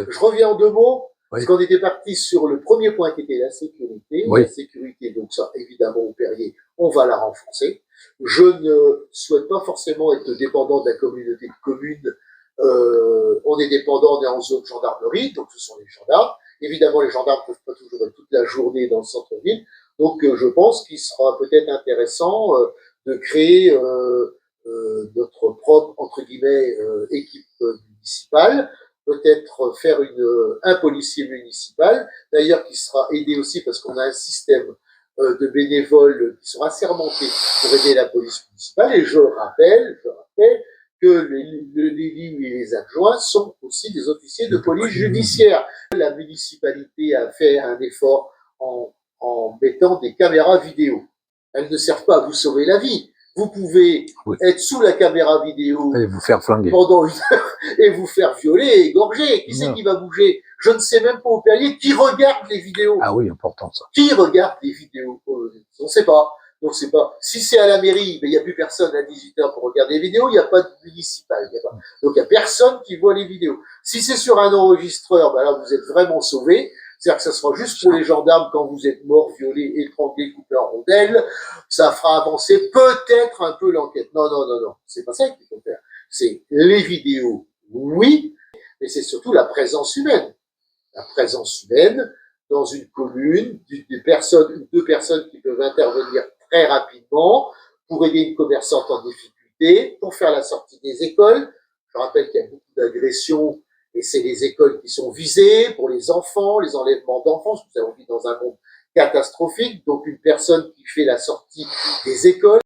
Je reviens en 2 mots, parce Oui. qu'on était parti sur le premier point qui était la sécurité. Oui. La sécurité, donc ça, évidemment, au Perrier, on va la renforcer. Je ne souhaite pas forcément être dépendant de la communauté de communes. On est dépendant, on est en zone gendarmerie, donc ce sont les gendarmes. Évidemment, les gendarmes ne peuvent pas toujours être toute la journée dans le centre-ville. Donc, je pense qu'il sera peut-être intéressant de créer notre propre, entre guillemets, équipe municipale, peut-être faire un policier municipal, d'ailleurs qui sera aidé aussi parce qu'on a un système de bénévoles qui sont assermentés pour aider la police municipale. Et je rappelle que les et les adjoints sont aussi des officiers de police judiciaire. La municipalité a fait un effort en mettant des caméras vidéo. Elles ne servent pas à vous sauver la vie. Vous pouvez être sous la caméra vidéo et vous faire flinguer pendant 1 heure et vous faire violer et égorger. Qui c'est qui va bouger? Je ne sais même pas au Perrier qui regarde les vidéos. Ah oui, important ça. Qui regarde les vidéos? On ne sait pas. Donc c'est pas. Si c'est à la mairie, il n'y a plus personne à 18h pour regarder les vidéos, il n'y a pas de municipal. Donc il n'y a personne qui voit les vidéos. Si c'est sur un enregistreur, ben là vous êtes vraiment sauvé. C'est-à-dire que ça sera juste pour les gendarmes quand vous êtes mort, violé, étranglé, coupé en rondelles. Ça fera avancer peut-être un peu l'enquête. Non. C'est pas ça qu'il faut faire. C'est les vidéos, oui, mais c'est surtout la présence humaine. La présence humaine dans une commune, deux personnes qui peuvent intervenir très rapidement pour aider une commerçante en difficulté, pour faire la sortie des écoles. Je rappelle qu'il y a beaucoup d'agressions et c'est les écoles qui sont visées pour les enfants, les enlèvements d'enfants, parce que nous vivons dans un monde catastrophique. Donc une personne qui fait la sortie des écoles,